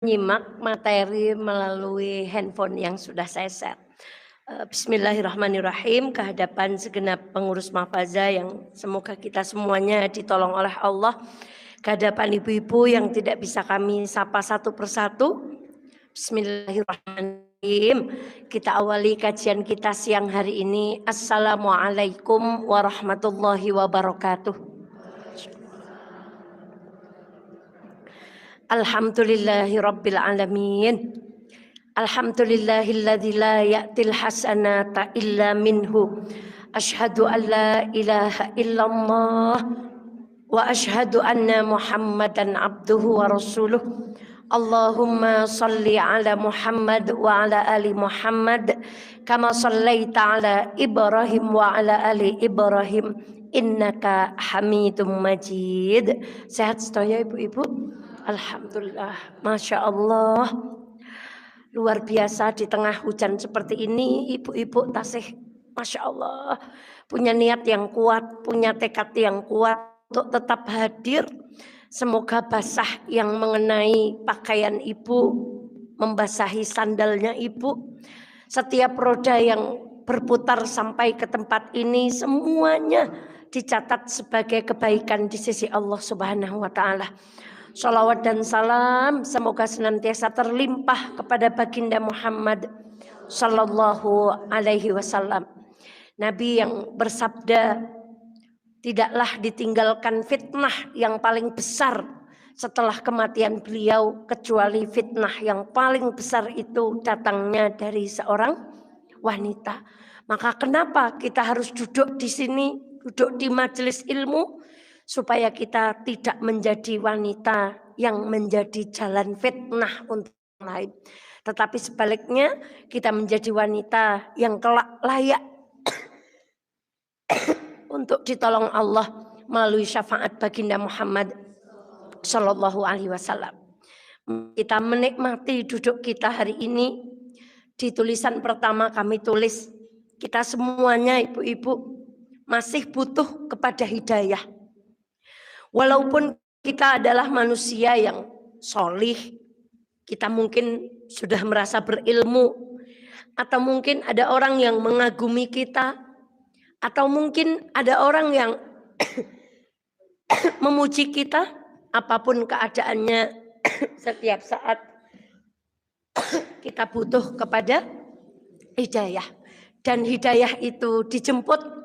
menyimak materi melalui handphone yang sudah saya share. Bismillahirrahmanirrahim. Kehadapan segenap pengurus Mahfaza yang semoga kita semuanya ditolong oleh Allah. Kehadapan ibu-ibu yang tidak bisa kami sapa satu persatu. Bismillahirrahmanirrahim. Kita awali kajian kita siang hari ini. Assalamualaikum warahmatullahi wabarakatuh. Alhamdulillahi rabbil alamin. Alhamdulillahilladzi la ya'til hasanata illa minhu. Ashhadu an la ilaha illallah wa ashhadu anna Muhammadan abduhu wa rasuluh. Allahumma salli ala Muhammad wa ala ali Muhammad kama sallaita ala Ibrahim wa ala ali Ibrahim innaka Hamidum Majid. Sehat sedaya ibu-ibu? Alhamdulillah, Masya Allah. Luar biasa di tengah hujan seperti ini, ibu-ibu tasih Masya Allah punya niat yang kuat, punya tekad yang kuat untuk tetap hadir. Semoga basah yang mengenai pakaian ibu, membasahi sandalnya ibu. Setiap roda yang berputar sampai ke tempat ini semuanya dicatat sebagai kebaikan di sisi Allah Subhanahu wa Ta'ala. Shalawat dan salam semoga senantiasa terlimpah kepada baginda Muhammad sallallahu alaihi wasallam. Nabi yang bersabda, tidaklah ditinggalkan fitnah yang paling besar setelah kematian beliau kecuali fitnah yang paling besar itu datangnya dari seorang wanita. Maka kenapa kita harus duduk di sini, duduk di majelis ilmu? Supaya kita tidak menjadi wanita yang menjadi jalan fitnah untuk orang lain. Tetapi sebaliknya kita menjadi wanita yang kelak layak untuk ditolong Allah melalui syafaat baginda Muhammad Sallallahu Alaihi Wasallam. Kita menikmati duduk kita hari ini. Di tulisan pertama kami tulis, kita semuanya ibu-ibu masih butuh kepada hidayah. Walaupun kita adalah manusia yang solih, kita mungkin sudah merasa berilmu, atau mungkin ada orang yang mengagumi kita, atau mungkin ada orang yang memuji kita, apapun keadaannya, setiap saat kita butuh kepada hidayah. Dan hidayah itu dijemput.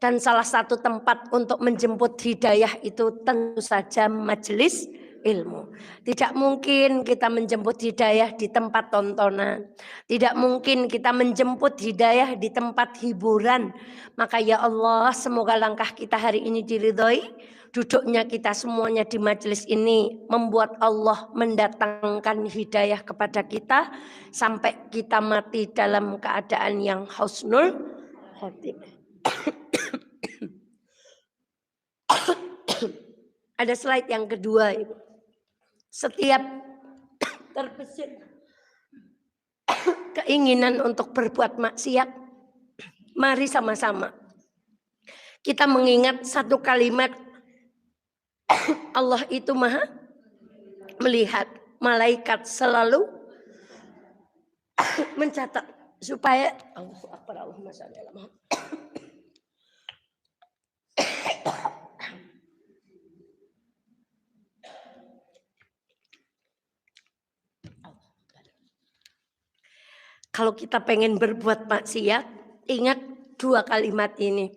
Dan salah satu tempat untuk menjemput hidayah itu tentu saja majelis ilmu. Tidak mungkin kita menjemput hidayah di tempat tontonan. Tidak mungkin kita menjemput hidayah di tempat hiburan. Maka ya Allah, semoga langkah kita hari ini diridhoi. Duduknya kita semuanya di majelis ini membuat Allah mendatangkan hidayah kepada kita. Sampai kita mati dalam keadaan yang husnul khotimah. Ada slide yang kedua, Ibu. Setiap terbesit keinginan untuk berbuat maksiat, mari sama-sama kita mengingat satu kalimat, Allah itu Maha melihat, malaikat selalu mencatat supaya Allahu Akbar, Allahumma shalli ala Muhammad. Kalau kita pengen berbuat maksiat, ingat dua kalimat ini.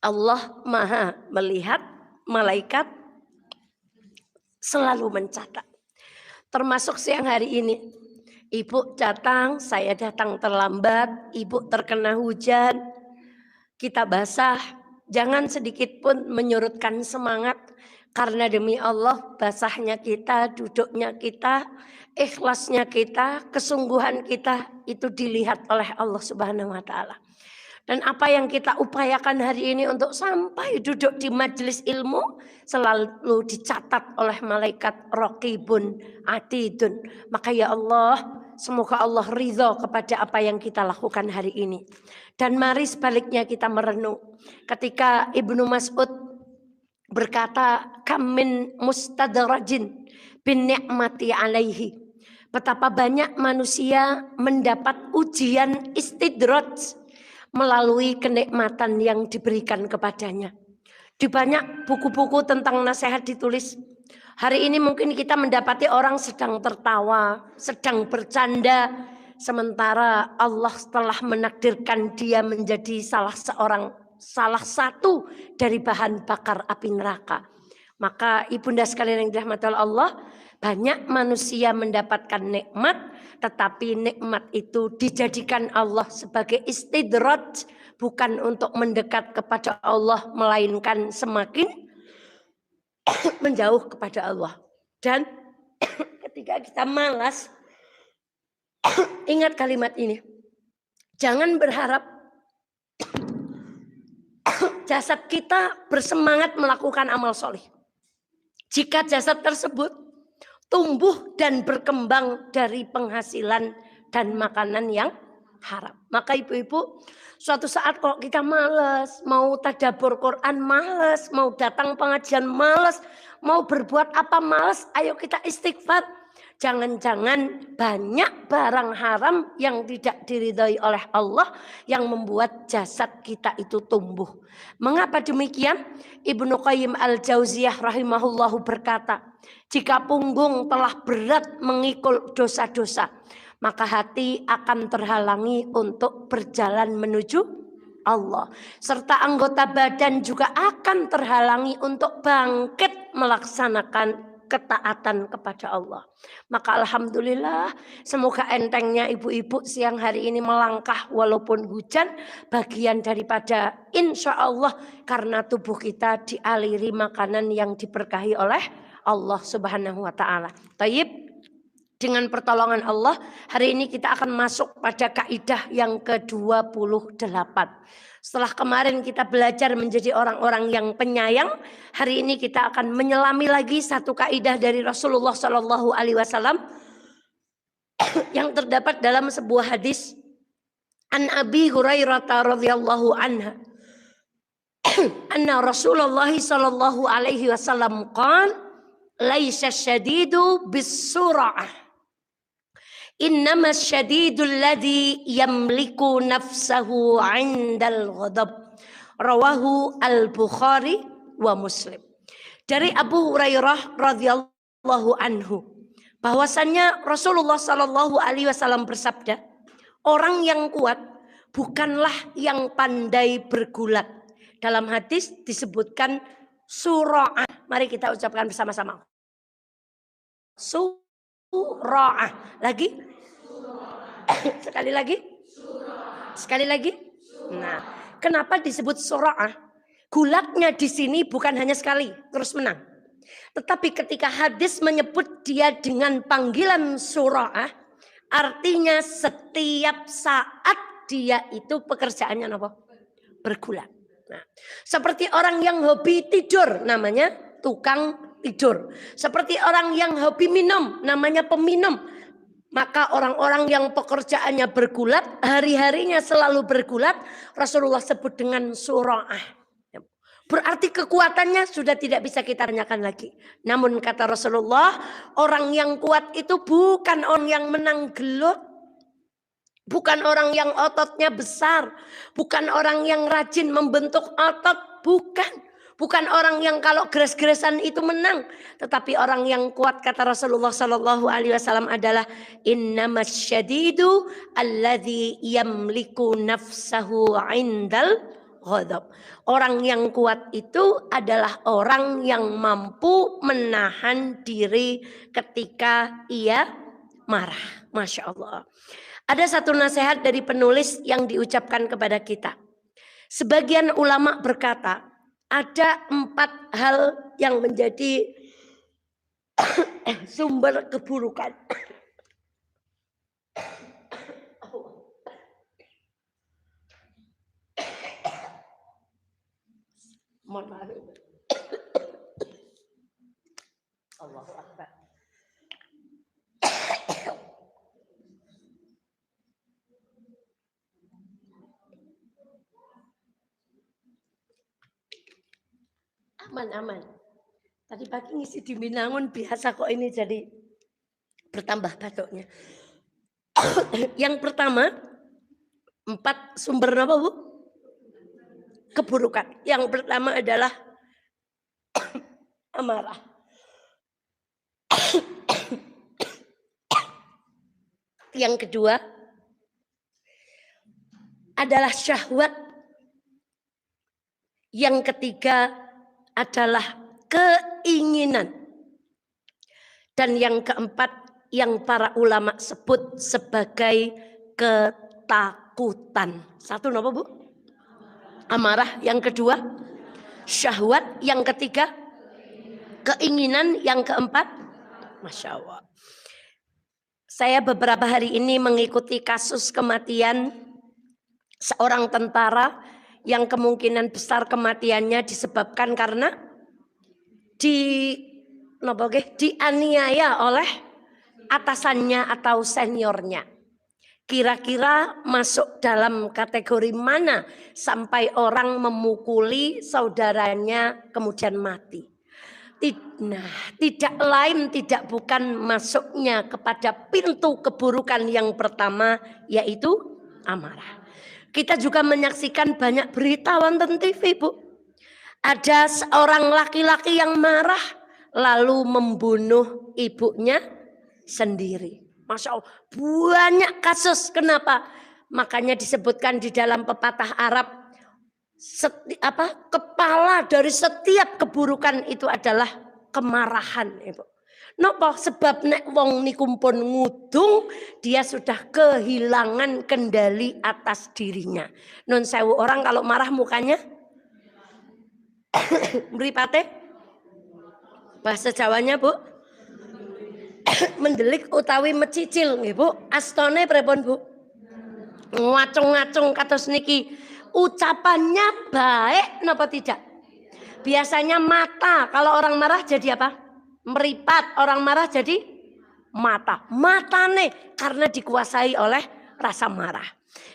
Allah Maha melihat, malaikat selalu mencatat. Termasuk siang hari ini. Ibu datang, saya datang terlambat, ibu terkena hujan, kita basah. Jangan sedikit pun menyurutkan semangat. Karena demi Allah, basahnya kita, duduknya kita, ikhlasnya kita, kesungguhan kita itu dilihat oleh Allah Subhanahu wa Ta'ala. Dan apa yang kita upayakan hari ini untuk sampai duduk di majelis ilmu selalu dicatat oleh malaikat raqibun atidun. Maka ya Allah, semoga Allah ridho kepada apa yang kita lakukan hari ini. Dan mari sebaliknya kita merenung. Ketika Ibnu Mas'ud berkata, kam min mustadrajin bin ni'mati alaihi. Betapa banyak manusia mendapat ujian istidraj melalui kenikmatan yang diberikan kepadanya. Di banyak buku-buku tentang nasihat ditulis. Hari ini mungkin kita mendapati orang sedang tertawa, sedang bercanda. Sementara Allah telah menakdirkan dia menjadi salah satu dari bahan bakar api neraka. Maka ibunda sekalian yang dirahmati Allah, banyak manusia mendapatkan nikmat, tetapi nikmat itu dijadikan Allah sebagai istidraj, bukan untuk mendekat kepada Allah, melainkan semakin menjauh kepada Allah. Dan ketika kita malas, ingat kalimat ini. Jangan berharap jasad kita bersemangat melakukan amal soleh. Jika jasad tersebut tumbuh dan berkembang dari penghasilan dan makanan yang haram. Maka ibu-ibu, suatu saat kalau kita malas, mau tadabbur Quran malas, mau datang pengajian malas, mau berbuat apa malas, ayo kita istighfar. Jangan-jangan banyak barang haram yang tidak diridhai oleh Allah yang membuat jasad kita itu tumbuh. Mengapa demikian? Ibnu Qayyim al-Jauziyah rahimahullahu berkata, jika punggung telah berat mengikul dosa-dosa, maka hati akan terhalangi untuk berjalan menuju Allah. Serta anggota badan juga akan terhalangi untuk bangkit melaksanakan ketaatan kepada Allah. Maka alhamdulillah, semoga entengnya ibu-ibu siang hari ini melangkah walaupun hujan, bagian daripada insya Allah karena tubuh kita dialiri makanan yang diberkahi oleh Allah Subhanahu wa taala. Taib, dengan pertolongan Allah, hari ini kita akan masuk pada kaidah yang ke-28. Setelah kemarin kita belajar menjadi orang-orang yang penyayang, hari ini kita akan menyelami lagi satu kaidah dari Rasulullah Shallallahu Alaihi Wasallam yang terdapat dalam sebuah hadis an Abi Hurairah radhiyallahu anha anna Rasulullah Shallallahu Alaihi Wasallam qala laisa syadidu bis-sur'ah innama syadidul ladzi yamliku nafsahu 'indal ghadab. Rawahu al-Bukhari wa Muslim. Dari Abu Hurairah radhiyallahu anhu, bahwasannya Rasulullah sallallahu alaihi wasallam bersabda, orang yang kuat bukanlah yang pandai bergulat. Dalam hadis disebutkan sura'ah. Mari kita ucapkan bersama-sama. Sura'ah. Lagi? Sekali lagi? Sekali lagi? Nah, kenapa disebut sura'ah? Gulatnya di sini bukan hanya sekali terus menang. Tetapi ketika hadis menyebut dia dengan panggilan sura'ah, artinya setiap saat dia itu pekerjaannya apa? Bergulat. Nah, seperti orang yang hobi tidur namanya tukang tidur. Seperti orang yang hobi minum namanya peminum. Maka orang-orang yang pekerjaannya bergulat, hari-harinya selalu bergulat, Rasulullah sebut dengan sura'ah. Berarti kekuatannya sudah tidak bisa kita tanyakan lagi. Namun kata Rasulullah, orang yang kuat itu bukan orang yang menang gelut. Bukan orang yang ototnya besar. Bukan orang yang rajin membentuk otot. Bukan. Bukan orang yang kalau geres-geresan itu menang, tetapi orang yang kuat kata Rasulullah Sallallahu Alaihi Wasallam adalah innamas syadidu alladzi yamliku nafsahu indal ghadab. Orang yang kuat itu adalah orang yang mampu menahan diri ketika ia marah. Masya Allah. Ada satu nasihat dari penulis yang diucapkan kepada kita. Sebagian ulama berkata, ada 4 hal yang menjadi sumber keburukan. Mohon maaf. Allahu Akbar. Aman. Tadi pagi ngisi di Binangun biasa kok ini jadi Bertambah batuknya. Yang pertama, 4 sumber apa Bu? Keburukan. Yang pertama adalah amarah. Yang kedua adalah syahwat. Yang ketiga adalah keinginan. Dan yang keempat yang para ulama sebut sebagai ketakutan. Satu apa Bu? Amarah. Yang kedua syahwat. Yang ketiga keinginan. Yang keempat, Masya Allah. Saya beberapa hari ini mengikuti kasus kematian seorang tentara yang kemungkinan besar kematiannya disebabkan karena dianiaya oleh atasannya atau seniornya. Kira-kira masuk dalam kategori mana sampai orang memukuli saudaranya kemudian mati? Nah, tidak lain tidak bukan masuknya kepada pintu keburukan yang pertama, yaitu amarah. Kita juga menyaksikan banyak berita wonten TV, Bu. Ada seorang laki-laki yang marah lalu membunuh ibunya sendiri. Masya Allah, banyak kasus. Kenapa? Makanya disebutkan di dalam pepatah Arab, kepala dari setiap keburukan itu adalah kemarahan, Ibu. Napa? Sebab nek wong niku pun ngudung, dia sudah kehilangan kendali atas dirinya. Nun sewu, orang kalau marah mukanya mripate, bahasa Jawanya Bu, mendelik utawi mecicil nggih Bu. Astone pripun Bu? Ngacung-ngacung kados niki. Ucapannya baik napa tidak? Biasanya mata, kalau orang marah jadi apa? Meripat. Orang marah jadi mata. Matane karena dikuasai oleh rasa marah.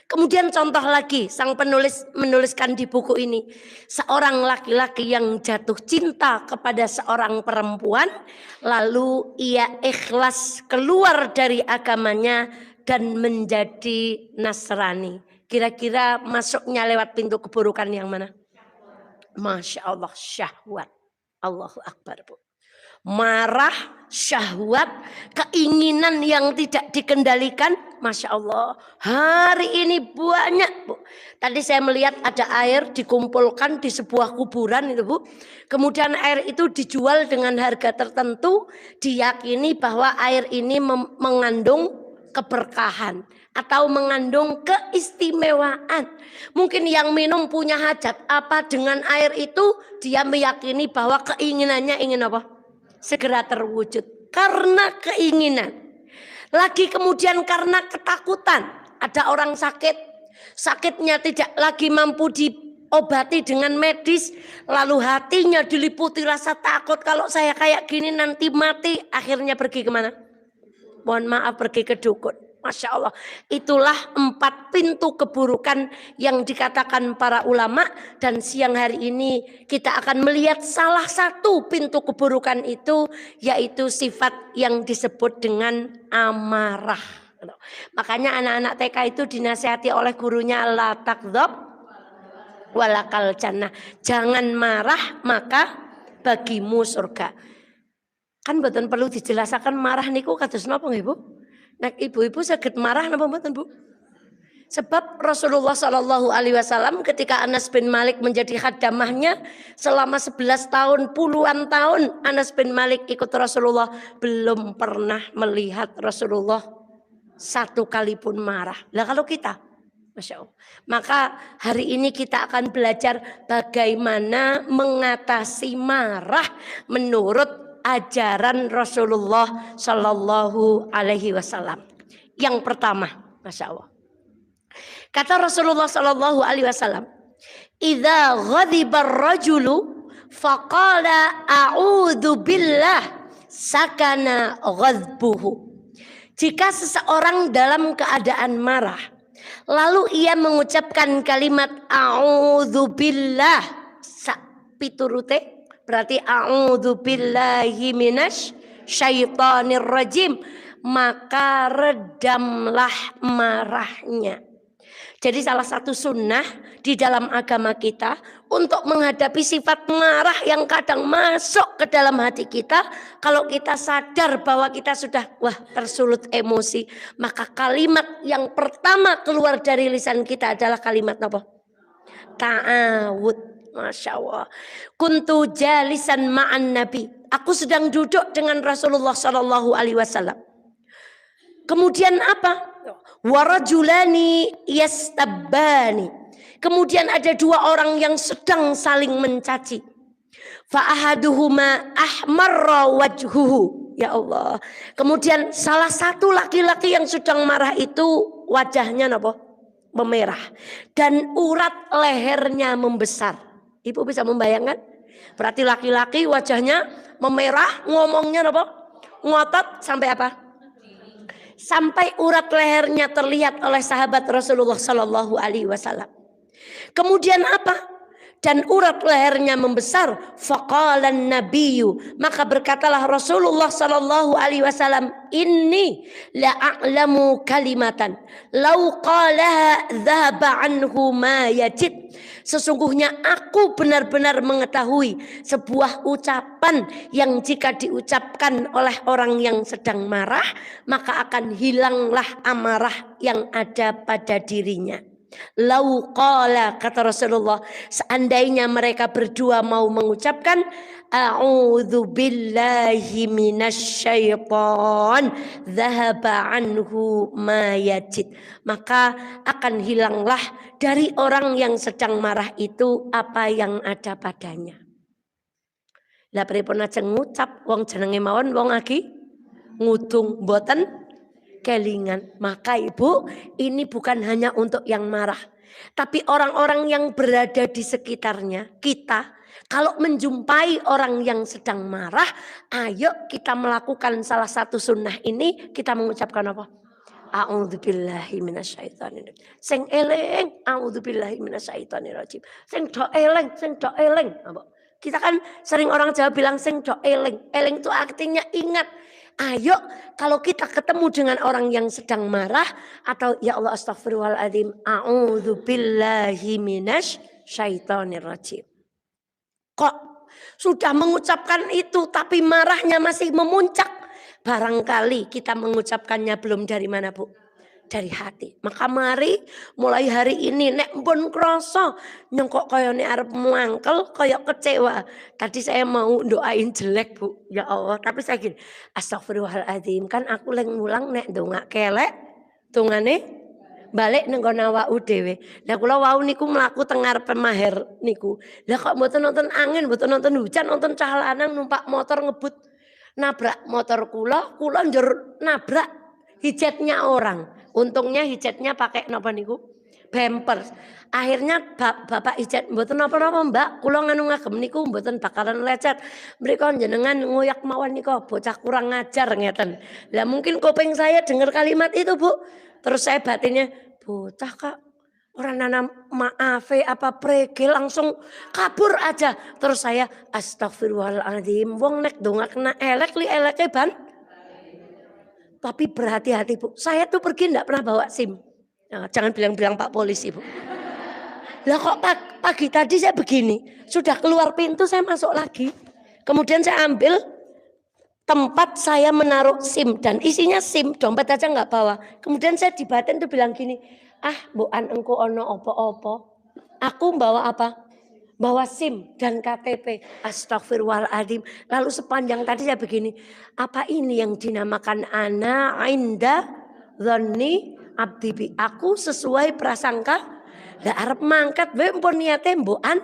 Kemudian contoh lagi, sang penulis menuliskan di buku ini, seorang laki-laki yang jatuh cinta kepada seorang perempuan, lalu ia ikhlas keluar dari agamanya dan menjadi Nasrani. Kira-kira masuknya lewat pintu keburukan yang mana? Masya Allah, syahwat. Allahu Akbar Bu. Marah, syahwat, keinginan yang tidak dikendalikan. Masya Allah, hari ini banyak Bu. Tadi saya melihat ada air dikumpulkan di sebuah kuburan itu Bu. Kemudian air itu dijual dengan harga tertentu. Diyakini bahwa air ini mengandung keberkahan atau mengandung keistimewaan. Mungkin yang minum punya hajat apa dengan air itu, dia meyakini bahwa keinginannya ingin apa? Segera terwujud karena keinginan. Lagi kemudian karena ketakutan. Ada orang sakit, sakitnya tidak lagi mampu diobati dengan medis, lalu hatinya diliputi rasa takut, kalau saya kayak gini nanti mati. Akhirnya pergi kemana? Mohon maaf, pergi ke dukun. Masya Allah, itulah 4 pintu keburukan yang dikatakan para ulama. Dan siang hari ini kita akan melihat salah satu pintu keburukan itu, yaitu sifat yang disebut dengan amarah. Makanya anak-anak TK itu dinasihati oleh gurunya, la takdzab walakal jannah. Jangan marah maka bagimu surga. Kan mboten perlu dijelaskan marah niku kados napa nggih Bu? Nek ibu-ibu saged marah napa mboten Bu? Sebab Rasulullah Shallallahu Alaihi Wasallam ketika Anas bin Malik menjadi khadamahnya selama 11 tahun, puluhan tahun Anas bin Malik ikut Rasulullah, belum pernah melihat Rasulullah satu kali pun marah. Lah kalau kita, Masya Allah. Maka hari ini kita akan belajar bagaimana mengatasi marah menurut ajaran Rasulullah Shallallahu Alaihi Wasallam. Yang pertama, Masya Allah, kata Rasulullah Shallallahu Alaihi Wasallam, "Idza ghadiba ar-rajulu faqala a'udzu billah sakana ghadbuhu." Jika seseorang dalam keadaan marah, lalu ia mengucapkan kalimat a'udzu billah, piturute berarti a'udzu billahi minasy syaithanir rajim, maka redamlah marahnya. Jadi salah satu sunnah di dalam agama kita untuk menghadapi sifat marah yang kadang masuk ke dalam hati kita. Kalau kita sadar bahwa kita sudah tersulut emosi, maka kalimat yang pertama keluar dari lisan kita adalah kalimat apa? Ta'awud. Masya Allah. Kuntu jalisan ma'an Nabi. Aku sedang duduk dengan Rasulullah Sallallahu Alaihi Wasallam. Kemudian apa? Warajulani yastabbani. Kemudian ada dua orang yang sedang saling mencaci. Fa'ahaduhuma ahmarra wajhuhu. Ya Allah. Kemudian salah satu laki-laki yang sedang marah itu wajahnya apa? Memerah. Dan urat lehernya membesar. Ibu bisa membayangkan? Berarti laki-laki wajahnya memerah, ngomongnya apa? Ngotot sampai apa? Sampai urat lehernya terlihat oleh sahabat Rasulullah Sallallahu Alaihi Wasallam. Kemudian apa? Dan urat lehernya membesar. Faqalan nabiyyu, maka berkatalah Rasulullah Sallallahu Alaihi Wasallam, inni la a'lamu kalimatan law qalaha dhahaba anhu ma yajid. Sesungguhnya aku benar-benar mengetahui sebuah ucapan yang jika diucapkan oleh orang yang sedang marah, maka akan hilanglah amarah yang ada pada dirinya. Lau qala, kata Rasulullah, seandainya mereka berdua mau mengucapkan a'udzu billahi minasyaiton dhahaba anhu ma yajid, maka akan hilanglah dari orang yang sedang marah itu apa yang ada padanya. Lah pripun aja ngucap wong jenenge mawon wong lagi ngudung mboten kelingan. Maka ibu, ini bukan hanya untuk yang marah, tapi orang-orang yang berada di sekitarnya kita. Kalau menjumpai orang yang sedang marah, ayo kita melakukan salah satu sunnah ini. Kita mengucapkan apa? A'udzubillahi minasyaitonir rajim. Sing eling, a'udzubillahi minasyaitonir rajim. Sing do eling, sing do eling. Kita kan sering orang Jawa bilang sing do eling. Eling itu artinya ingat. Ayo kalau kita ketemu dengan orang yang sedang marah atau ya Allah astaghfirullahaladzim, a'udzubillahi minasyaitonir rajim. Kok sudah mengucapkan itu tapi marahnya masih memuncak? Barangkali kita mengucapkannya belum dari mana, Bu? Dari hati. Maka mari mulai hari ini nek pun krasa nyengkok kayane arep mangkel, kaya kecewa. Tadi saya mau doain jelek, Bu. Ya Allah, tapi saya gini, astagfirullahaladzim, kan aku leng mulang nek ndongak kelek tungane balik nang kono awakku dhewe. Lah kula wau niku mlaku teng ngarepe maher niku. Lah kok mboten nonton angin, mboten nonton hujan, nonton cah lanang numpak motor ngebut nabrak motor kula njur nabrak hijatnya orang. Untungnya hijatnya pakai napa niku? Pampers. Akhirnya bapak hijat mboten napa-napa, Mbak. Kula nganu ngagem niku mboten bakalan lecet. Mriko jenengan ngoyak mawon niku bocah kurang ngajar ngeten. Lah mungkin kuping saya dengar kalimat itu, Bu. Terus saya batinnya, bocah Kak, orang nanam maafe apa prege langsung kabur aja. Terus saya astagfirullahaladzim, wong nek dongak kena elek li eleke ban. Tapi berhati-hati, Bu. Saya tuh pergi enggak pernah bawa SIM. Nah, jangan bilang-bilang Pak Polisi, Bu. Lah kok pagi tadi saya begini. Sudah keluar pintu saya masuk lagi. Kemudian saya ambil tempat saya menaruh SIM. Dan isinya SIM, dompet aja enggak bawa. Kemudian saya di batin tuh bilang gini. Mbokan engko ono opo-opo. Aku bawa apa? Bawa SIM dan KTP. Astagfirullahaladzim. Lalu sepanjang tadi saya begini. Apa ini yang dinamakan ana inda dzanni abdi? Aku sesuai prasangka. Lah arep mangkat wae mpun niate mbokan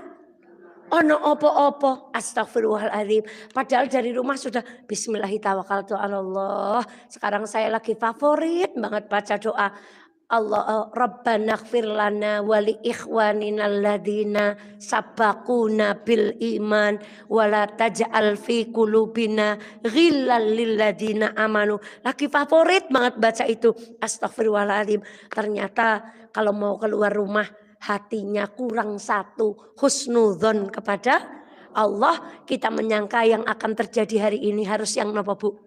ono opo-opo. Astagfirullahaladzim. Padahal dari rumah sudah bismillahirrahmanirrahim. Sekarang saya lagi favorit banget baca doa. Allah Rabbana ighfir lana wa li ikhwanina alladhina sabaquna bil iman wa la taj'al fi qulubina ghillan lil ladzina amanu. Lagi favorit banget baca itu. Astagfirullahaladzim. Ternyata kalau mau keluar rumah hatinya kurang satu, husnudzon kepada Allah. Kita menyangka yang akan terjadi hari ini harus yang apa, Bu?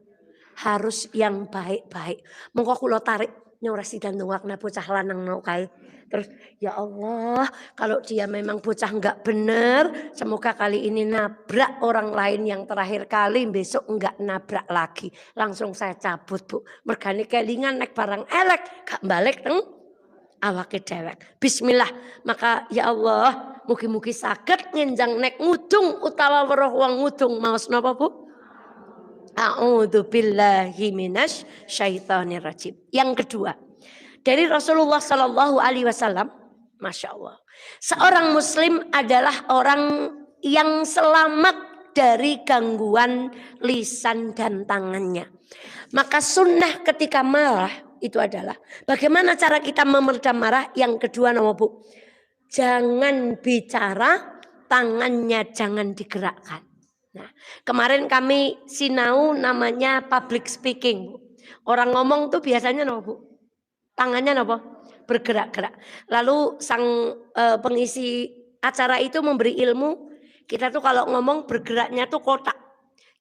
harus yang baik-baik. Monggo kula tarik nyora sidan dongakna bocah lanang mau kae. Terus ya Allah, kalau dia memang bocah enggak benar, semoga kali ini nabrak orang lain yang terakhir kali, besok enggak nabrak lagi. Langsung saya cabut, Bu. Mergane kelingan nek barang elek, gak balik teng awake dewek. Bismillah. Maka ya Allah, mugi-mugi saged ngenjang nek ngudung utawa weruh wong ngudung maos napa, Bu? A'udzu billahi minasy syaithanir rajim. Yang kedua, dari Rasulullah Sallallahu Alaihi Wasallam, masya Allah, seorang Muslim adalah orang yang selamat dari gangguan lisan dan tangannya. Maka sunnah ketika marah itu adalah bagaimana cara kita meredam marah. Yang kedua, nama Bu, jangan bicara, tangannya jangan digerakkan. Nah, kemarin kami sinau namanya public speaking, Bu. Orang ngomong tuh biasanya nama Bu, tangannya apa? Bergerak-gerak. Lalu sang pengisi acara itu memberi ilmu, kita tuh kalau ngomong bergeraknya tuh kotak.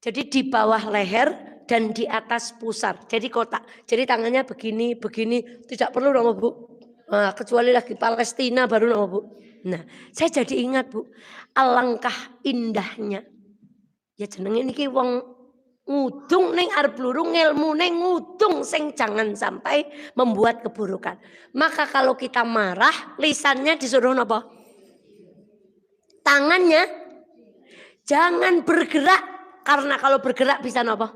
Jadi di bawah leher dan di atas pusar. Jadi kotak. Jadi tangannya begini, begini. Tidak perlu nama Bu. Nah, kecuali lagi Palestina baru nama Bu. Nah, saya jadi ingat Bu, alangkah indahnya. Ya jenenge niki wong ngudung neng arep lurung ngelmu neng ngudung sing jangan sampai membuat keburukan. Maka kalau kita marah, lisannya disuruh apa? Tangannya jangan bergerak, karena kalau bergerak bisa apa?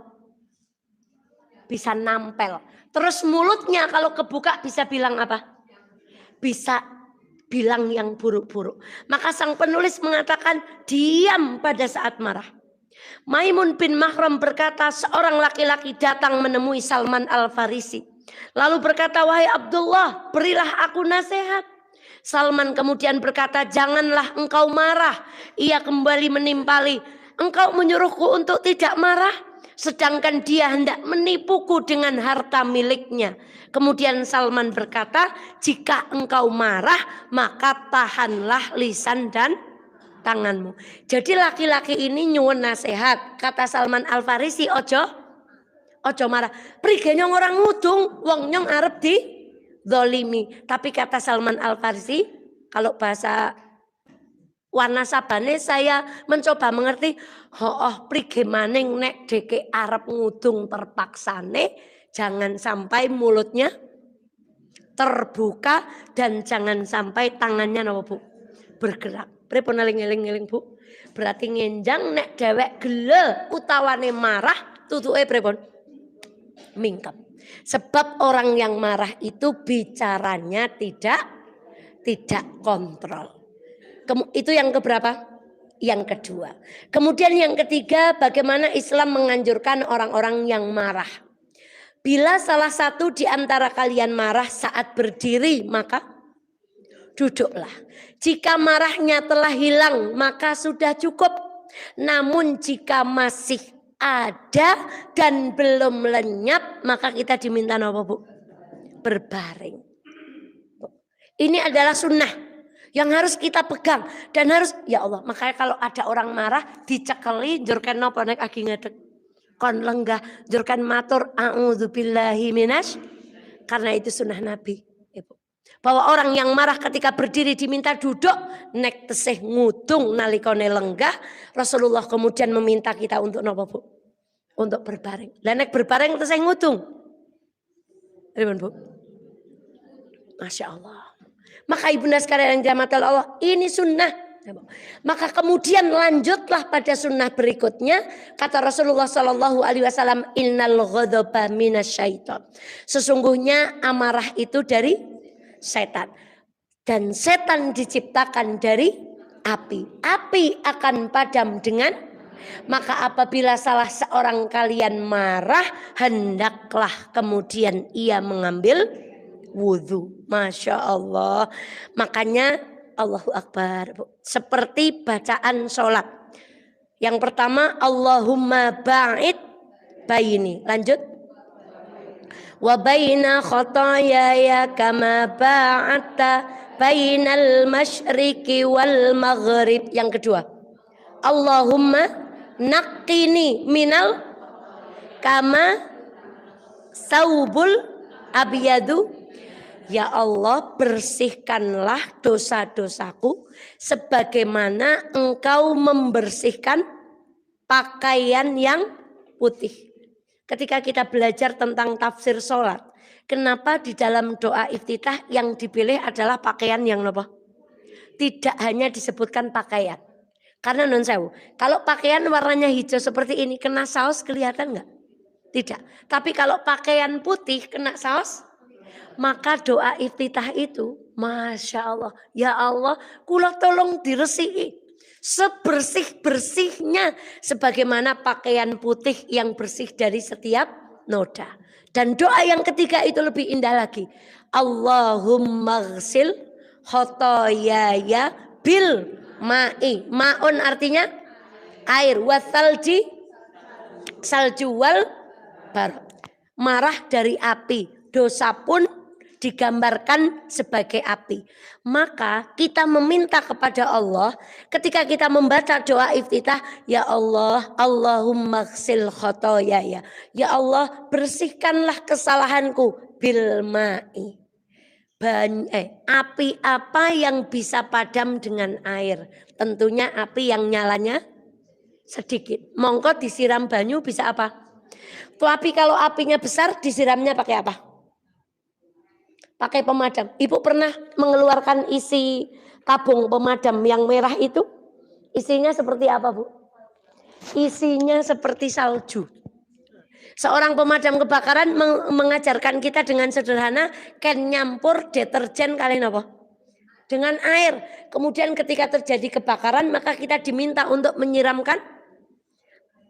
Bisa nampel. Terus mulutnya kalau kebuka bisa bilang apa? Bisa bilang yang buruk-buruk. Maka sang penulis mengatakan diam pada saat marah. Maimun bin Mahram berkata, seorang laki-laki datang menemui Salman Al-Farisi. Lalu berkata, wahai Abdullah, berilah aku nasihat. Salman kemudian berkata, janganlah engkau marah. Ia kembali menimpali, engkau menyuruhku untuk tidak marah, sedangkan dia hendak menipuku dengan harta miliknya. Kemudian Salman berkata, jika engkau marah, maka tahanlah lisan dan tanganmu. Jadi laki-laki ini nyuwun nasihat. Kata Salman Al-Farisi, ojo marah. Prige nyong orang ngudung, wong nyong arep di zolimi. Tapi kata Salman Al-Farisi, kalau bahasa warna sabane saya mencoba mengerti, prige maning nek deke arep ngudung terpaksane, jangan sampai mulutnya terbuka dan jangan sampai tangannya napa Bu? Bergerak. Pripun eling-eling Bu? Berarti ngenjang nek dewek gele utawane marah tutuke pripun? Mingkem. Sebab orang yang marah itu bicaranya tidak kontrol. Itu yang keberapa? Yang kedua. Kemudian yang ketiga, bagaimana Islam menganjurkan orang-orang yang marah. Bila salah satu di antara kalian marah saat berdiri, maka duduklah. Jika marahnya telah hilang, maka sudah cukup. Namun jika masih ada dan belum lenyap, maka kita diminta apa Bu? Berbaring. Ini adalah sunnah yang harus kita pegang dan harus, ya Allah, makanya kalau ada orang marah dicekeli njurken napa nek agi ngedek kon lenggah njurken matur a'udzubillahi minasy, karena itu sunnah Nabi. Bahwa orang yang marah ketika berdiri diminta duduk, nek tesih ngudung nalikane lenggah, Rasulullah kemudian meminta kita untuk napa Bu? Untuk berbaring. Lah nek berbaring tesih ngudung. Pripun Bu? Masya Allah. Maka ibunda sekalian yang dirahmati Allah, ini sunnah. Maka kemudian lanjutlah pada sunnah berikutnya, kata Rasulullah Sallallahu Alaihi Wasallam, innal ghadaba minasyaiton. Sesungguhnya amarah itu dari setan, dan setan diciptakan dari api. Api akan padam dengan, maka apabila salah seorang kalian marah, hendaklah kemudian ia mengambil wudhu. Masya Allah. Makanya Allahu Akbar, seperti bacaan sholat. Yang pertama, Allahumma ba'id baini. Lanjut. Wa baina khotoyaya kama ba'atta bainal masyriqi wal maghrib. Yang kedua, Allahumma naqqini minal kama saubul abyadu. Ya Allah, bersihkanlah dosa-dosaku sebagaimana Engkau membersihkan pakaian yang putih. Ketika kita belajar tentang tafsir sholat, kenapa di dalam doa iftitah yang dipilih adalah pakaian yang apa? Tidak hanya disebutkan pakaian. Karena non sewu, kalau pakaian warnanya hijau seperti ini, kena saus kelihatan nggak? Tidak. Tapi kalau pakaian putih kena saus, maka doa iftitah itu, Masya Allah, ya Allah, kula tolong diresiki sebersih-bersihnya sebagaimana pakaian putih yang bersih dari setiap noda. Dan doa yang ketiga itu lebih indah lagi. Allahumma ghsil khotoyaya bil ma'i. Ma'un artinya air, wasalji salju wal bar. Marah dari api, dosa pun digambarkan sebagai api. Maka kita meminta kepada Allah ketika kita membaca doa iftitah, ya Allah, Allahumma ghsil khotoyaya. Ya Allah, bersihkanlah kesalahanku bil ma'i. Api apa yang bisa padam dengan air? Tentunya api yang nyalanya sedikit. Mongko disiram banyu bisa apa? Tapi kalau apinya besar disiramnya pakai apa? Pakai pemadam. Ibu pernah mengeluarkan isi tabung pemadam yang merah itu? Isinya seperti apa, Bu? Isinya seperti salju. Seorang pemadam kebakaran mengajarkan kita dengan sederhana, kan nyampur deterjen kalian apa? Dengan air. Kemudian ketika terjadi kebakaran, maka kita diminta untuk menyiramkan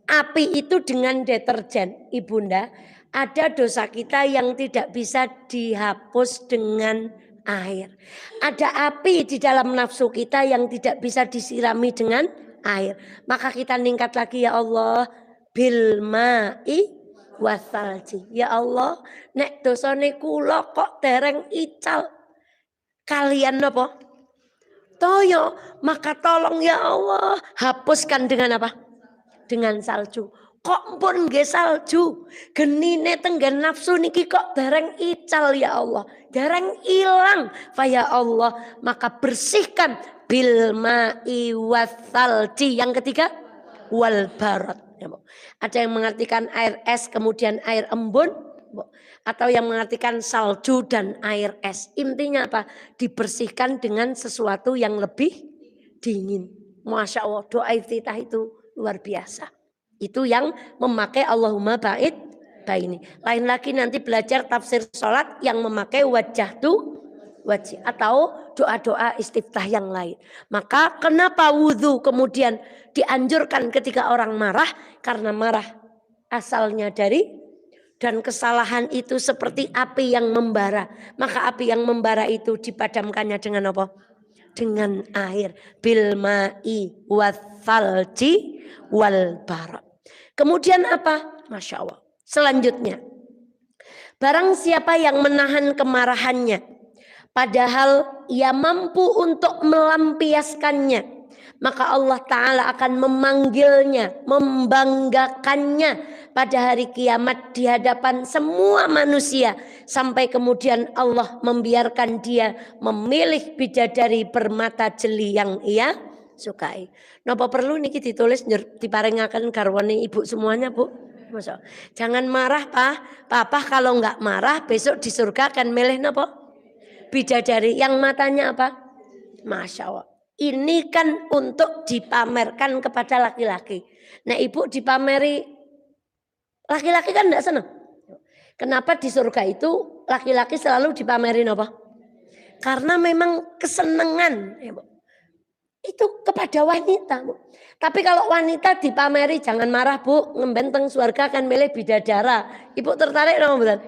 api itu dengan deterjen. Ibunda, ada dosa kita yang tidak bisa dihapus dengan air. Ada api di dalam nafsu kita yang tidak bisa disirami dengan air. Maka kita ningkat lagi, ya Allah, bil ma'i wasalji. Ya Allah, nek dosane kula kok dereng ical. Kalian apa? Toyo, maka tolong ya Allah, hapuskan dengan apa? Dengan salju. Kok pun nggih salju, genine tenggen nafsu niki kok dereng ical ya Allah, dereng ilang. Fa ya Allah, maka bersihkan bil ma'i wasalji. Yang ketiga wal barat. Ada yang mengartikan air es kemudian air embun, atau yang mengartikan salju dan air es. Intinya apa? Dibersihkan dengan sesuatu yang lebih dingin. Masya Allah, doa iftitah itu luar biasa. Itu yang memakai Allahumma ba'id baini. Lain lagi nanti belajar tafsir sholat yang memakai wajah tu wajih atau doa-doa istiftah yang lain. Maka kenapa wudhu kemudian dianjurkan ketika orang marah? Karena marah asalnya dari dan kesalahan itu seperti api yang membara. Maka api yang membara itu dipadamkannya dengan apa? Dengan air. Bil ma'i wasalji wal barat. Kemudian apa? Masya Allah. Selanjutnya, barang siapa yang menahan kemarahannya, padahal ia mampu untuk melampiaskannya, maka Allah Ta'ala akan memanggilnya, membanggakannya pada hari kiamat di hadapan semua manusia. Sampai kemudian Allah membiarkan dia memilih bidadari bermata jeli yang ia sukai. Napa perlu niki ditulis diparingaken garwane ibu semuanya, Bu? Masa. Jangan marah, Pak. Papa kalau enggak marah besok di surga akan milih napa? Bidadari yang matanya apa? Masya Allah. Ini kan untuk dipamerkan kepada laki-laki. Nah, ibu dipameri laki-laki kan enggak senang. Kenapa di surga itu laki-laki selalu dipamerin apa? Karena memang kesenangan, ya, Bu. Itu kepada wanita, Bu. Tapi kalau wanita dipameri jangan marah, Bu, ngembenteng surga kan milih bidadara. Ibu tertarik dong, bukan?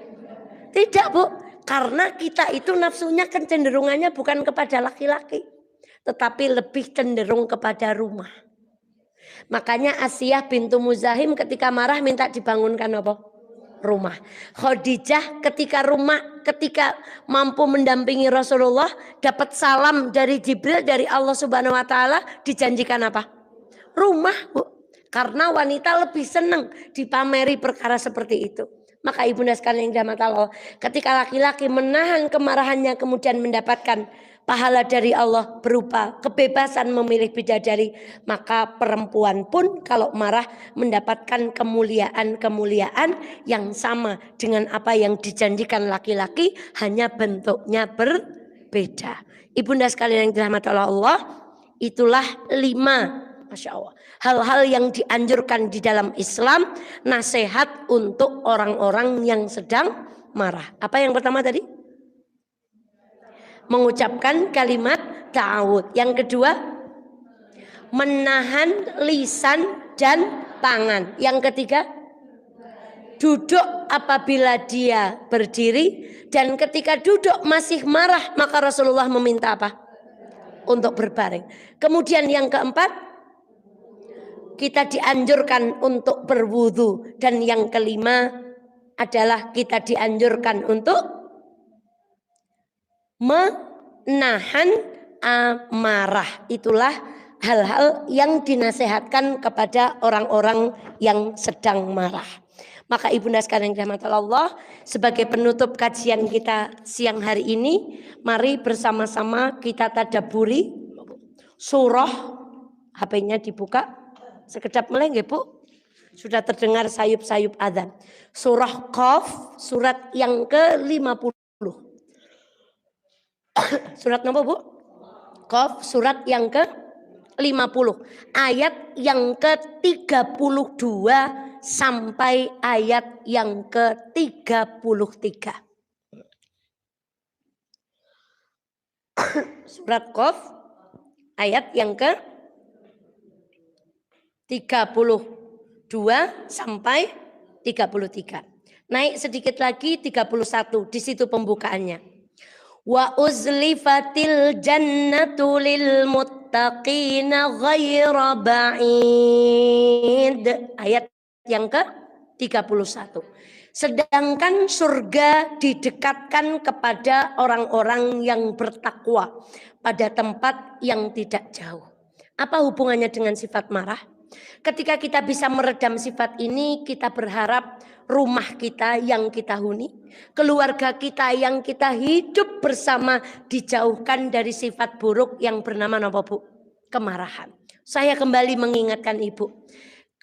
Tidak, Bu. Karena kita itu nafsunya kecenderungannya bukan kepada laki-laki, tetapi lebih cenderung kepada rumah. Makanya Asiyah bintu Muzahim ketika marah minta dibangunkan apa? Rumah. Khadijah ketika mampu mendampingi Rasulullah, dapat salam dari Jibril dari Allah Subhanahu wa taala, dijanjikan apa? Rumah, Bu. Karena wanita lebih senang dipameri perkara seperti itu. Maka ibunda sekalian yang dirahmati Allah, ketika laki-laki menahan kemarahannya kemudian mendapatkan pahala dari Allah berupa kebebasan memilih bidadari, maka perempuan pun kalau marah mendapatkan kemuliaan-kemuliaan yang sama dengan apa yang dijanjikan laki-laki, hanya bentuknya berbeda. Ibunda sekalian yang dirahmati Allah, itulah 5 Masya Allah, hal-hal yang dianjurkan di dalam Islam, nasihat untuk orang-orang yang sedang marah. Apa yang pertama tadi? Mengucapkan kalimat ta'awud. Yang kedua, menahan lisan dan tangan. Yang ketiga, duduk apabila dia berdiri. Dan ketika duduk masih marah, maka Rasulullah meminta apa? Untuk berbaring. Kemudian yang keempat, kita dianjurkan untuk berwudu. Dan yang kelima adalah kita dianjurkan untuk menahan amarah. Itulah hal-hal yang dinasehatkan kepada orang-orang yang sedang marah. Maka ibunda sekalian yang dirahmati Allah, sebagai penutup kajian kita siang hari ini, mari bersama-sama kita tadabburi surah. HP-nya dibuka. Sekedap meleng ya Bu. Sudah terdengar sayup-sayup adzan. Surah Qaf, surat yang ke-50. Surat nomor Bu? Qaf, surat yang ke-50. Ayat yang ke-32 sampai ayat yang ke-33. Surat Qaf, ayat yang ke-32 sampai 33. Naik sedikit lagi 31, di situ pembukaannya. Wa uzlifatil jannatu lil muttaqina ghaira ba'id. Ayat yang ke-31. Sedangkan surga didekatkan kepada orang-orang yang bertakwa pada tempat yang tidak jauh. Apa hubungannya dengan sifat marah? Ketika kita bisa meredam sifat ini, kita berharap rumah kita yang kita huni, keluarga kita yang kita hidup bersama, dijauhkan dari sifat buruk yang bernama apa Bu? Kemarahan. Saya kembali mengingatkan Ibu,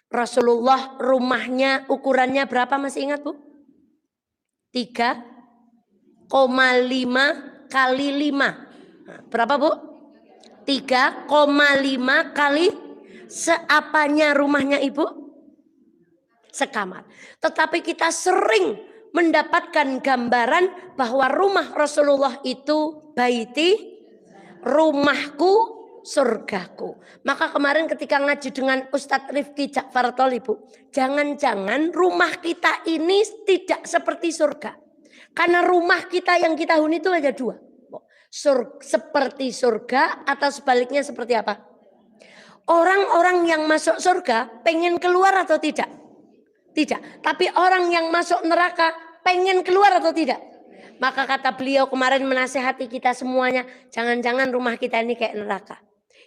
Rasulullah rumahnya ukurannya berapa, masih ingat Bu? 3,5 kali 5. Berapa Bu? 3,5 kali. Seapanya rumahnya Ibu? Sekamar. Tetapi kita sering mendapatkan gambaran bahwa rumah Rasulullah itu baiti, rumahku, surgaku. Maka kemarin ketika ngaji dengan Ustadz Rifki Ja'far Tol Ibu, jangan-jangan rumah kita ini tidak seperti surga. Karena rumah kita yang kita huni itu ada 2. Seperti surga atau sebaliknya seperti apa? Orang-orang yang masuk surga pengen keluar atau tidak? Tidak. Tapi orang yang masuk neraka pengen keluar atau tidak? Maka kata beliau kemarin menasehati kita semuanya, jangan-jangan rumah kita ini kayak neraka.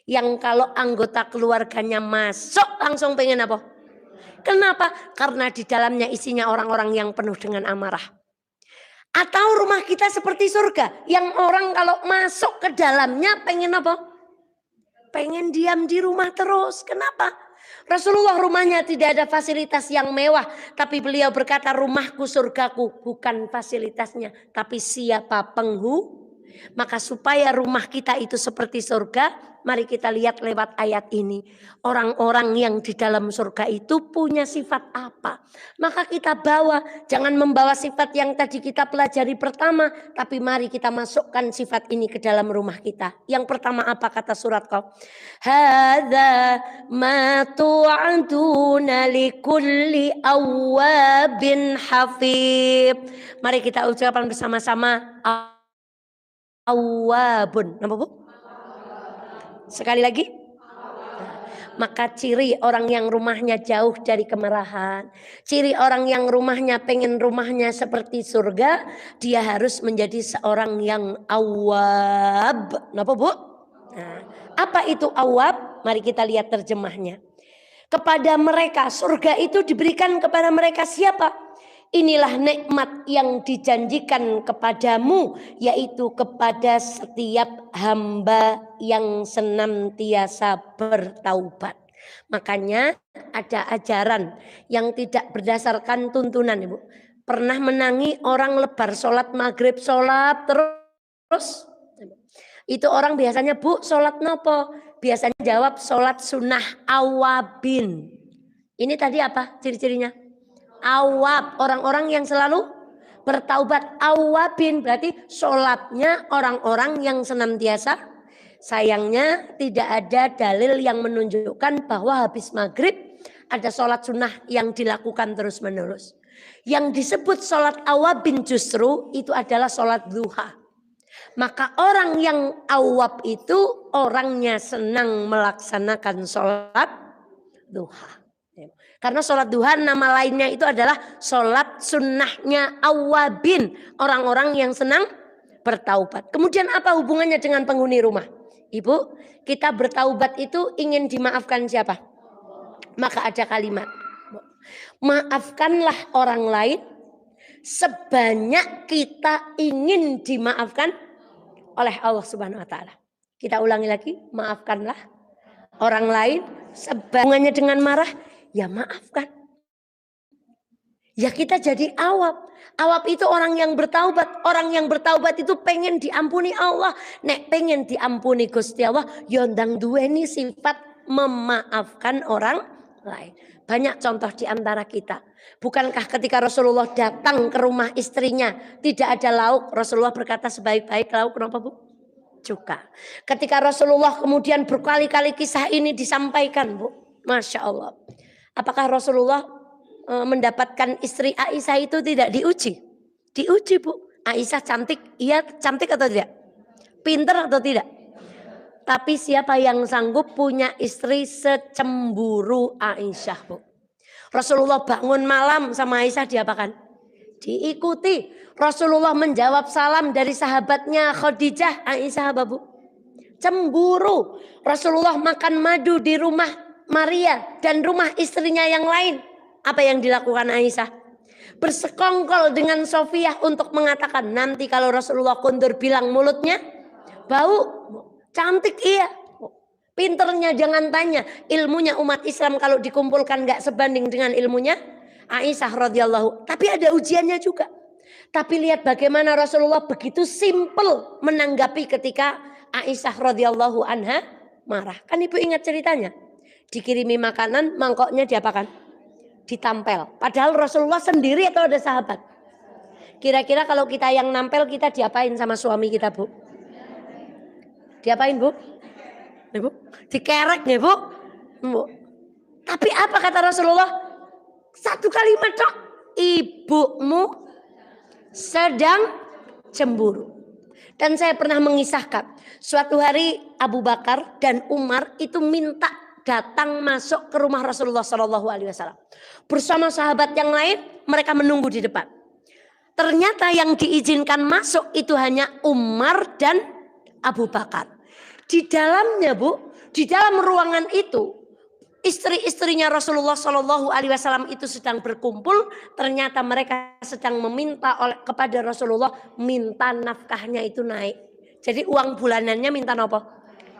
Yang kalau anggota keluarganya masuk langsung pengen apa? Kenapa? Karena di dalamnya isinya orang-orang yang penuh dengan amarah. Atau rumah kita seperti surga, yang orang kalau masuk ke dalamnya pengen apa? Pengen diam di rumah terus. Kenapa? Rasulullah rumahnya tidak ada fasilitas yang mewah, tapi beliau berkata rumahku surgaku, bukan fasilitasnya, tapi siapa penghuni. Maka supaya rumah kita itu seperti surga, mari kita lihat lewat ayat ini. Orang-orang yang di dalam surga itu punya sifat apa? Maka kita bawa, jangan membawa sifat yang tadi kita pelajari pertama, tapi mari kita masukkan sifat ini ke dalam rumah kita. Yang pertama apa kata surat Qaf? Hadza ma tu'aduna likulli awwabin hafib. Mari kita ucapkan bersama-sama. Awwabun. Nama Bu? Sekali lagi. Maka ciri orang yang rumahnya jauh dari kemarahan, ciri orang yang rumahnya pengen rumahnya seperti surga, dia harus menjadi seorang yang awwab. Kenapa Bu? Nah, apa itu awwab? Mari kita lihat terjemahnya. Kepada mereka, surga itu diberikan kepada mereka siapa? Inilah nikmat yang dijanjikan kepadamu, yaitu kepada setiap hamba yang senantiasa bertaubat. Makanya ada ajaran yang tidak berdasarkan tuntunan, Ibu. Pernah menangi orang lebar sholat maghrib, sholat terus itu orang biasanya, Bu, sholat nopo? Biasanya jawab sholat sunnah awabin. Ini tadi apa ciri-cirinya? Awab, orang-orang yang selalu bertaubat. Awabin berarti sholatnya orang-orang yang senantiasa. Sayangnya tidak ada dalil yang menunjukkan bahwa habis maghrib ada sholat sunnah yang dilakukan terus menerus. Yang disebut sholat awabin justru itu adalah sholat duha. Maka orang yang awab itu orangnya senang melaksanakan sholat duha. Karena sholat duha nama lainnya itu adalah sholat sunnahnya awabin. Orang-orang yang senang bertaubat. Kemudian apa hubungannya dengan penghuni rumah? Ibu, kita bertaubat itu ingin dimaafkan siapa? Maka ada kalimat. Maafkanlah orang lain sebanyak kita ingin dimaafkan oleh Allah Subhanahu wa taala. Kita ulangi lagi, maafkanlah orang lain hubungannya dengan marah, ya maafkan. Ya kita jadi awab. Awab itu orang yang bertaubat. Orang yang bertaubat itu pengen diampuni Allah. Nek pengen diampuni Gusti Allah, ya ndang duweni sifat memaafkan orang lain. Banyak contoh di antara kita. Bukankah ketika Rasulullah datang ke rumah istrinya tidak ada lauk, Rasulullah berkata sebaik-baik lauk kenapa, Bu? Cuka. Ketika Rasulullah kemudian berkali-kali kisah ini disampaikan, Bu, Masya Allah. Apakah Rasulullah mendapatkan istri Aisyah itu tidak diuji? Diuji, Bu. Aisyah cantik, iya cantik atau tidak? Pinter atau tidak? Tapi siapa yang sanggup punya istri secemburu Aisyah, Bu? Rasulullah bangun malam sama Aisyah diapakan? Diikuti. Rasulullah menjawab salam dari sahabatnya Khadijah, Aisyah apa, Bu? Cemburu. Rasulullah makan madu di rumah Maria dan rumah istrinya yang lain. Apa yang dilakukan Aisyah? Bersekongkol dengan Sofiyah untuk mengatakan nanti kalau Rasulullah kundur bilang mulutnya bau. Cantik iya. Pinternya jangan tanya. Ilmunya umat Islam kalau dikumpulkan gak sebanding dengan ilmunya Aisyah radhiyallahu. Tapi ada ujiannya juga. Tapi lihat bagaimana Rasulullah begitu simpel menanggapi ketika Aisyah radhiyallahu anha marah. Kan ibu ingat ceritanya? Dikirimi makanan, mangkoknya diapakan? Ditampel. Padahal Rasulullah sendiri atau ada sahabat? Kira-kira kalau kita yang nampel kita diapain sama suami kita, Bu? Diapain, Bu? Ibu, dikerek ya, Bu? Bu. Tapi apa kata Rasulullah? Satu kalimat tok, ibumu sedang cemburu. Dan saya pernah mengisahkan, suatu hari Abu Bakar dan Umar itu minta datang masuk ke rumah Rasulullah SAW bersama sahabat yang lain. Mereka menunggu di depan. Ternyata yang diizinkan masuk itu hanya Umar dan Abu Bakar. Di dalamnya, Bu, di dalam ruangan itu istri-istrinya Rasulullah SAW itu sedang berkumpul. Ternyata mereka sedang meminta kepada Rasulullah minta nafkahnya itu naik. Jadi uang bulanannya minta apa?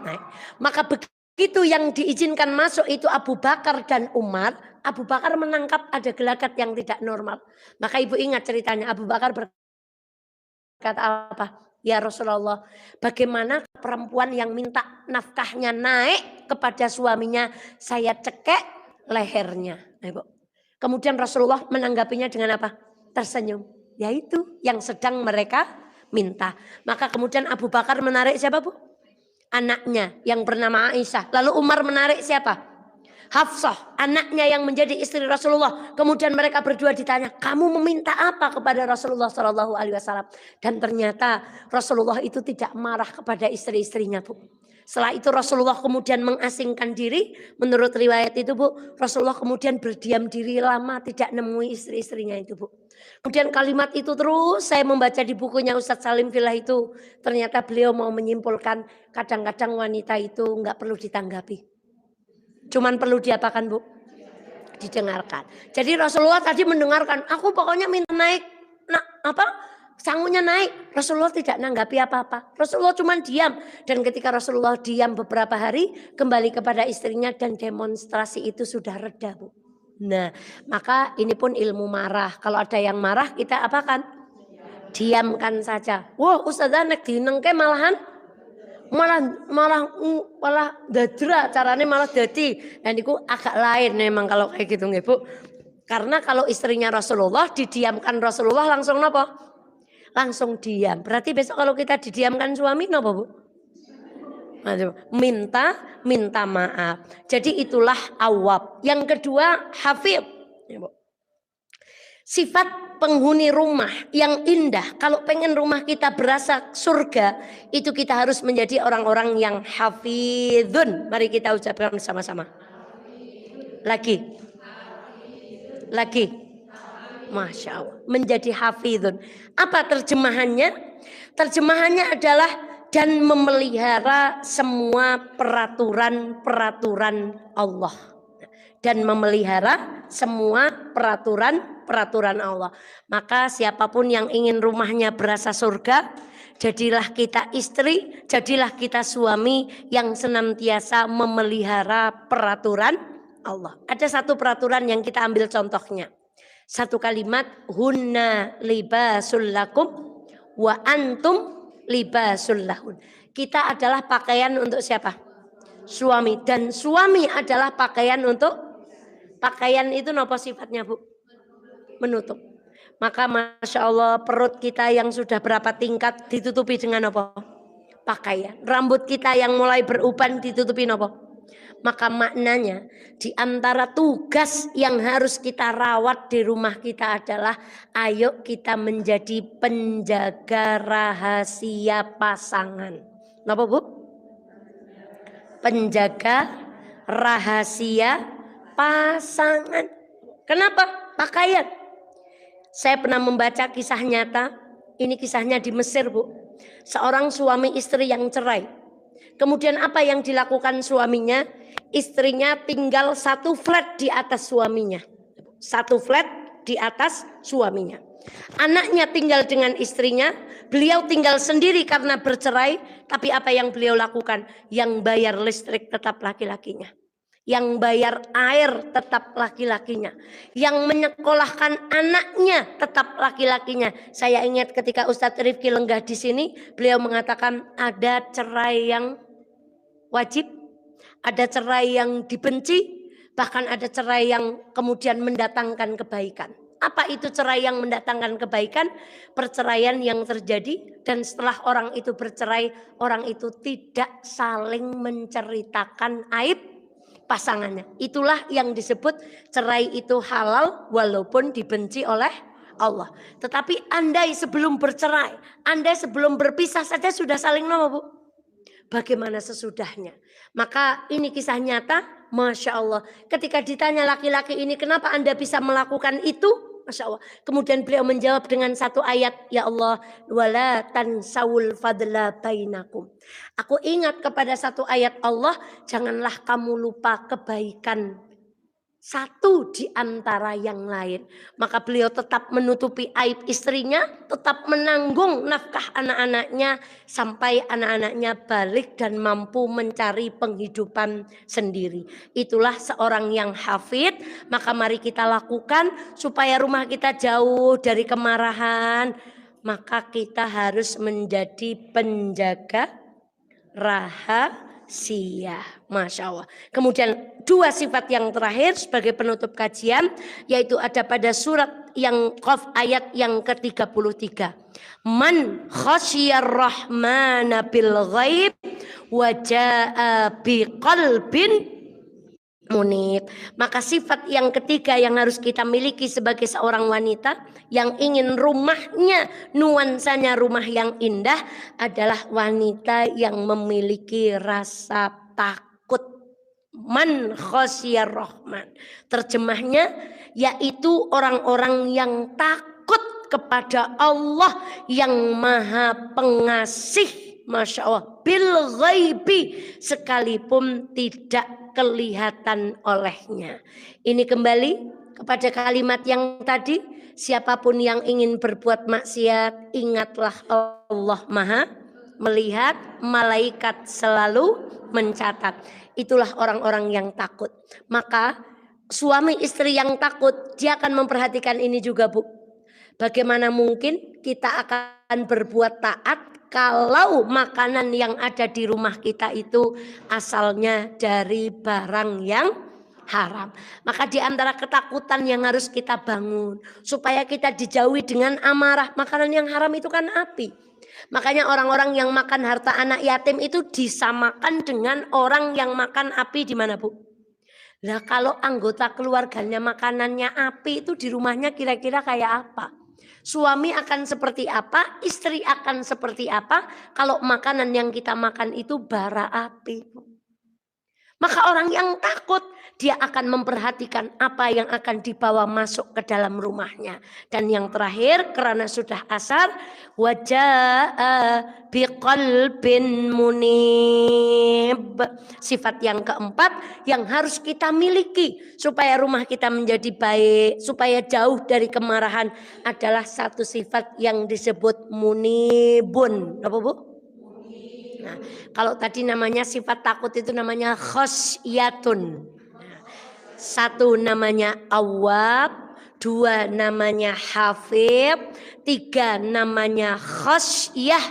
Naik. Maka begitu yang diizinkan masuk itu Abu Bakar dan Umar. Abu Bakar menangkap ada gelagat yang tidak normal. Maka ibu ingat ceritanya, Abu Bakar berkata apa? Ya Rasulullah, bagaimana perempuan yang minta nafkahnya naik kepada suaminya, saya cekek lehernya. Kemudian Rasulullah menanggapinya dengan apa? Tersenyum. Yaitu yang sedang mereka minta. Maka kemudian Abu Bakar menarik siapa, Bu? Anaknya yang bernama Aisyah. Lalu Umar menarik siapa? Hafsah, anaknya yang menjadi istri Rasulullah. Kemudian mereka berdua ditanya, kamu meminta apa kepada Rasulullah SAW? Dan ternyata Rasulullah itu tidak marah kepada istri-istrinya, Bu. Setelah itu Rasulullah kemudian mengasingkan diri. Menurut riwayat itu, Bu, Rasulullah kemudian berdiam diri lama tidak nemui istri-istrinya itu, Bu. Kemudian kalimat itu terus saya membaca di bukunya Ustadz Salim Fillah itu. Ternyata beliau mau menyimpulkan kadang-kadang wanita itu nggak perlu ditanggapi. Cuman perlu diapakan, Bu? didengarkan. Jadi Rasulullah tadi mendengarkan, aku pokoknya minta naik, sangunya naik. Rasulullah tidak nanggapi apa-apa. Rasulullah cuma diam. Dan ketika Rasulullah diam beberapa hari, kembali kepada istrinya dan demonstrasi itu sudah reda, Bu. Nah, maka ini pun ilmu marah. Kalau ada yang marah, kita apakan? Diamkan saja. Wah, Ustazah nek dinengke malah dadra, caranya malah dadi. Dan itu agak lain memang kalau kayak gitu nggih, Bu. Karena kalau istrinya Rasulullah didiamkan Rasulullah langsung napa? Langsung diam. Berarti besok kalau kita didiamkan suami napa, Bu? Minta maaf. Jadi itulah awab. Yang kedua hafid. Sifat penghuni rumah yang indah. Kalau pengen rumah kita berasa surga, itu kita harus menjadi orang-orang yang hafidun. Mari kita ucapkan sama-sama. Lagi. Masya Allah. Menjadi hafidun. Apa terjemahannya? Terjemahannya adalah dan memelihara semua peraturan-peraturan Allah. Dan memelihara semua peraturan Allah. Maka siapapun yang ingin rumahnya berasa surga, jadilah kita istri, jadilah kita suami yang senantiasa memelihara peraturan Allah. Ada satu peraturan yang kita ambil contohnya. Satu kalimat, hunna libasul lakum wa antum libasul lahun. Kita adalah pakaian untuk siapa? Suami. Dan suami adalah pakaian untuk. Pakaian itu apa sifatnya, Bu? Menutup. Maka Masya Allah perut kita yang sudah berapa tingkat ditutupi dengan apa? Pakaian. Rambut kita yang mulai beruban ditutupi apa? Maka maknanya di antara tugas yang harus kita rawat di rumah kita adalah ayo kita menjadi penjaga rahasia pasangan. Napa, Bu? Penjaga rahasia pasangan. Kenapa? Pakaian. Saya pernah membaca kisah nyata. Ini kisahnya di Mesir, Bu. Seorang suami istri yang cerai. Kemudian apa yang dilakukan suaminya? Istrinya tinggal satu flat di atas suaminya. Satu flat di atas suaminya. Anaknya tinggal dengan istrinya. Beliau tinggal sendiri karena bercerai. Tapi apa yang beliau lakukan? Yang bayar listrik tetap laki-lakinya. Yang bayar air tetap laki-lakinya. Yang menyekolahkan anaknya tetap laki-lakinya. Saya ingat ketika Ustadz Rifki Lenggah di sini, beliau mengatakan ada cerai yang wajib, ada cerai yang dibenci, bahkan ada cerai yang kemudian mendatangkan kebaikan. Apa itu cerai yang mendatangkan kebaikan? Perceraian yang terjadi dan setelah orang itu bercerai, orang itu tidak saling menceritakan aib pasangannya. Itulah yang disebut cerai itu halal walaupun dibenci oleh Allah. Tetapi andai sebelum bercerai, andai sebelum berpisah saja sudah saling nama, Bu. Bagaimana sesudahnya? Maka ini kisah nyata, Masya Allah. Ketika ditanya laki-laki ini kenapa Anda bisa melakukan itu? Masya Allah. Kemudian beliau menjawab dengan satu ayat, ya Allah, wala tansawul fadla bainakum. Aku ingat kepada satu ayat Allah, janganlah kamu lupa kebaikan satu di antara yang lain. Maka beliau tetap menutupi aib istrinya, tetap menanggung nafkah anak-anaknya sampai anak-anaknya balik dan mampu mencari penghidupan sendiri. Itulah seorang yang hafid. Maka mari kita lakukan supaya rumah kita jauh dari kemarahan. Maka kita harus menjadi penjaga rahasia. Masya Allah. Kemudian dua sifat yang terakhir sebagai penutup kajian, yaitu ada pada surat yang Qaf ayat yang ke-33. Man khasyar rahmana bil ghaib wa jaa biqalbin munib. Maka sifat yang ketiga yang harus kita miliki sebagai seorang wanita yang ingin rumahnya nuansanya rumah yang indah adalah wanita yang memiliki rasa takut. Man khasyar rahman. Terjemahnya yaitu orang-orang yang takut kepada Allah yang Maha Pengasih, Masya Allah, bil ghaibi, sekalipun tidak kelihatan olehnya. Ini kembali kepada kalimat yang tadi, siapapun yang ingin berbuat maksiat, ingatlah Allah Maha melihat, malaikat selalu mencatat. Itulah orang-orang yang takut. Maka suami istri yang takut, dia akan memperhatikan ini juga, Bu. Bagaimana mungkin kita akan berbuat taat kalau makanan yang ada di rumah kita itu asalnya dari barang yang haram. Maka di antara ketakutan yang harus kita bangun supaya kita dijauhi dengan amarah, makanan yang haram itu kan api. Makanya orang-orang yang makan harta anak yatim itu disamakan dengan orang yang makan api di mana, Bu? Nah, kalau anggota keluarganya makanannya api itu di rumahnya kira-kira kayak apa? Suami akan seperti apa? Istri akan seperti apa? Kalau makanan yang kita makan itu bara api. Maka orang yang takut, dia akan memperhatikan apa yang akan dibawa masuk ke dalam rumahnya. Dan yang terakhir, karena sudah asar, wajaa biqalbin munib. Sifat yang keempat yang harus kita miliki supaya rumah kita menjadi baik, supaya jauh dari kemarahan, adalah satu sifat yang disebut munibun. Apa, Bu? Nah, kalau tadi namanya sifat takut itu namanya khosyatun. Satu namanya awab, dua namanya hafid, tiga namanya khosyah,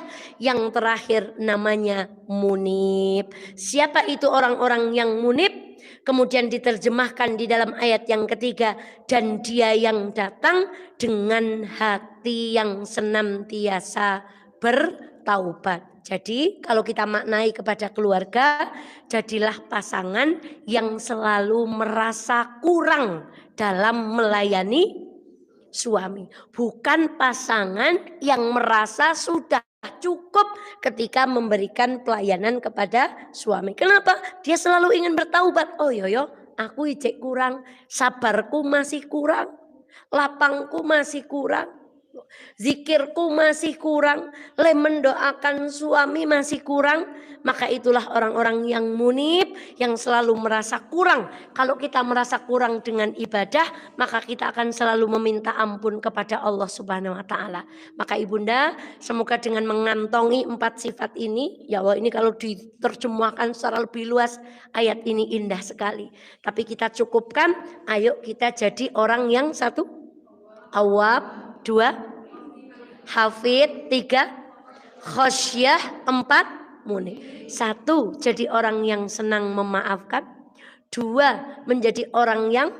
yang terakhir namanya munib. Siapa itu orang-orang yang munib? Kemudian diterjemahkan di dalam ayat yang ketiga, dan dia yang datang dengan hati yang senantiasa bertaubat. Jadi kalau kita maknai kepada keluarga, jadilah pasangan yang selalu merasa kurang dalam melayani suami. Bukan pasangan yang merasa sudah cukup ketika memberikan pelayanan kepada suami. Kenapa? Dia selalu ingin bertaubat. Oh yoyo, aku ijek kurang, sabarku masih kurang, lapangku masih kurang, zikirku masih kurang, le mendoakan suami masih kurang. Maka itulah orang-orang yang munib, yang selalu merasa kurang. Kalau kita merasa kurang dengan ibadah, maka kita akan selalu meminta ampun kepada Allah Subhanahu wa taala. Maka Ibunda, semoga dengan mengantongi 4 sifat ini, ya Allah, ini kalau diterjemahkan secara lebih luas, ayat ini indah sekali. Tapi kita cukupkan, ayo kita jadi orang yang satu, awab, 2 hafid, 3 khosyah, 4 munib. 1 jadi orang yang senang memaafkan, 2 menjadi orang yang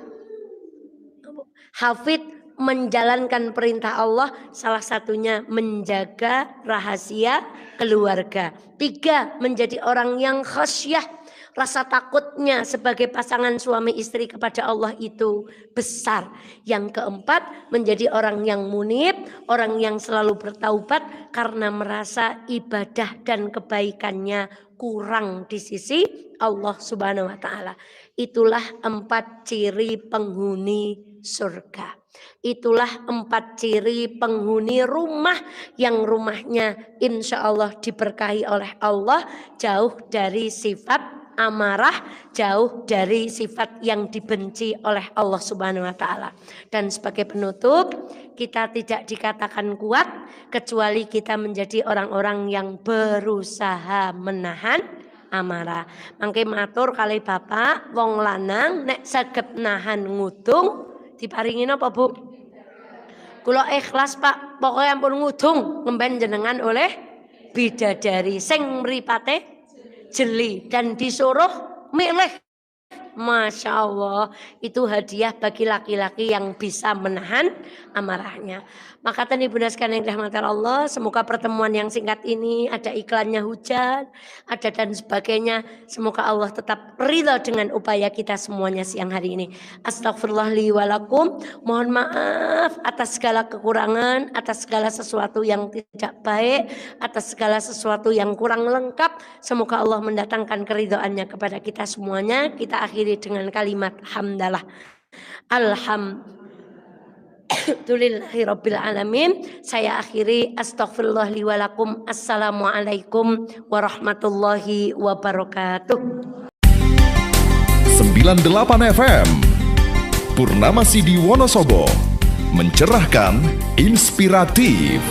hafid, menjalankan perintah Allah, salah satunya menjaga rahasia keluarga, 3 menjadi orang yang khosyah, rasa takutnya sebagai pasangan suami istri kepada Allah itu besar. Yang keempat, menjadi orang yang munib, orang yang selalu bertaubat karena merasa ibadah dan kebaikannya kurang di sisi Allah Subhanahu wa taala. Itulah 4 ciri penghuni surga. Itulah 4 ciri penghuni rumah yang rumahnya insya Allah diberkahi oleh Allah, jauh dari sifat amarah, jauh dari sifat yang dibenci oleh Allah Subhanahu wa taala. Dan sebagai penutup, kita tidak dikatakan kuat kecuali kita menjadi orang-orang yang berusaha menahan amarah. Mangke matur kali Bapak, wong lanang nek saged nahan ngudung diparingi napa, Bu? Kula ikhlas, Pak. Pokoknya ampun ngudung ngemben jenengan oleh bidadari sing mripate jeli dan disuruh milih. Masya Allah, itu hadiah bagi laki-laki yang bisa menahan amarahnya. Maka tadi Bunda sekalian yang dirahmati Allah, semoga pertemuan yang singkat ini ada iklannya hujan, ada dan sebagainya. Semoga Allah tetap ridha dengan upaya kita semuanya siang hari ini. Astagfirullah li walakum. Mohon maaf atas segala kekurangan, atas segala sesuatu yang tidak baik, atas segala sesuatu yang kurang lengkap. Semoga Allah mendatangkan keridhaannya kepada kita semuanya. Kita akhiri dengan kalimat hamdalah. Alhamdulillahirabbil alamin. Saya akhiri, astaghfirullah li wa lakum. Assalamualaikum warahmatullahi wabarakatuh. 98 FM Purnama Sidi Wonosobo, mencerahkan, inspiratif.